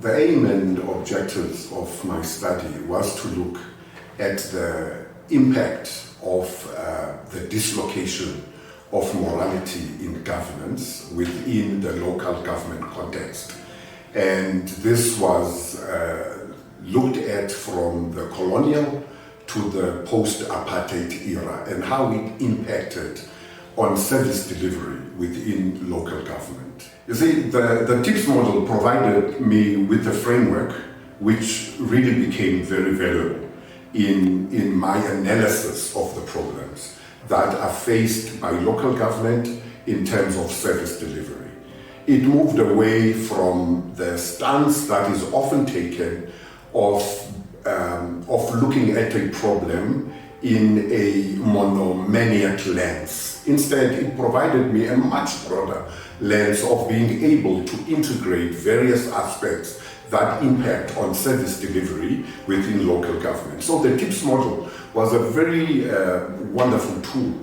The aim and objectives of my study was to look at the impact of the dislocation of morality in governance within the local government context. And this was looked at from the colonial to the post-apartheid era and how it impacted on service delivery within local government. You see, the TIPS model provided me with a framework which really became very valuable in my analysis of the problems that are faced by local government in terms of service delivery. It moved away from the stance that is often taken of looking at a problem in a monomaniac lens. Instead, it provided me a much broader lens of being able to integrate various aspects that impact on service delivery within local government. So the TIPS model was a very wonderful tool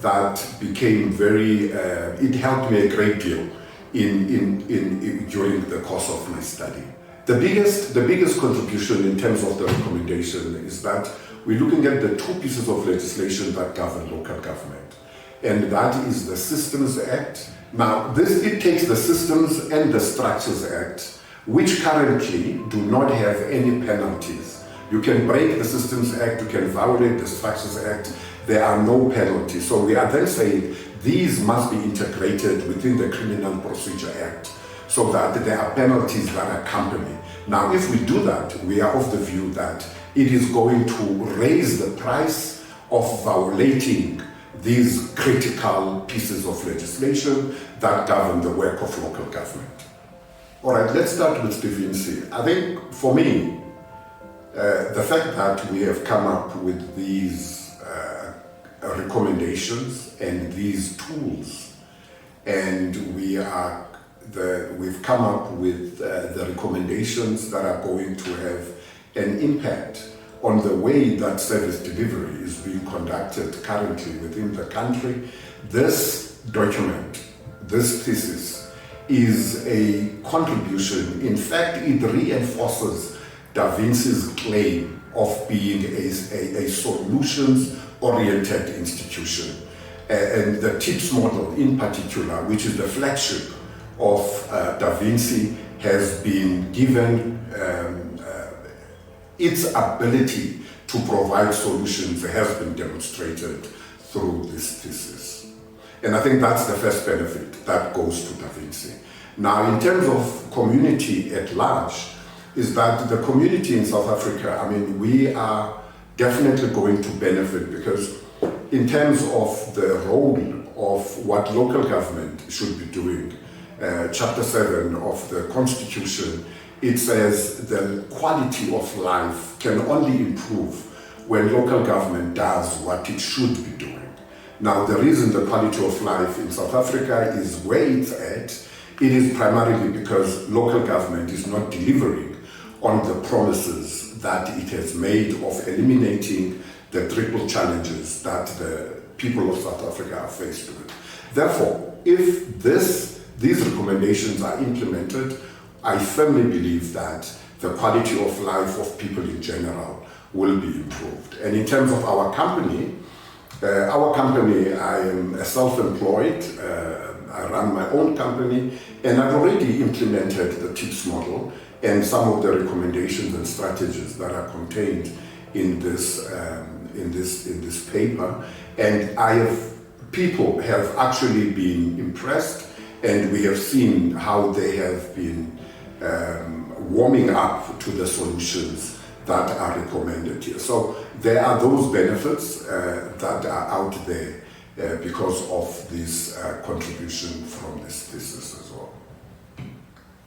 that became it helped me a great deal during the course of my study. The biggest contribution in terms of the recommendation is that we're looking at the two pieces of legislation that govern local government, and that is the Systems Act. Now, it takes the Systems and the Structures Act, which currently do not have any penalties. You can break the Systems Act, you can violate the Structures Act, there are no penalties. So we are then saying these must be integrated within the Criminal Procedure Act so that there are penalties that accompany. Now, if we do that, we are of the view that it is going to raise the price of violating these critical pieces of legislation that govern the work of local government. All right, let's start with DaVinci. I think for me, the fact that we have come up with these recommendations and these tools, and we've come up with the recommendations that are going to have an impact on the way that service delivery is being conducted currently within the country. This document, this thesis, is a contribution. In fact, it reinforces DaVinci's claim of being a solutions-oriented institution. And the TIPS model in particular, which is the flagship of DaVinci, has been given its ability to provide solutions has been demonstrated through this thesis. And I think that's the first benefit that goes to DaVinci. Now, in terms of community at large, is that the community in South Africa, I mean, we are definitely going to benefit because in terms of the role of what local government should be doing, Chapter 7 of the Constitution, it says the quality of life can only improve when local government does what it should be doing. Now, the reason the quality of life in South Africa is where it's at, it is primarily because local government is not delivering on the promises that it has made of eliminating the triple challenges that the people of South Africa are faced with. Therefore, if these recommendations are implemented, I firmly believe that the quality of life of people in general will be improved. And in terms of our company, I am a self-employed, I run my own company, and I've already implemented the TIPS model and some of the recommendations and strategies that are contained in this paper. And people have actually been impressed, and we have seen how they have been warming up to the solutions that are recommended here. So there are those benefits that are out there because of this contribution from this thesis as well.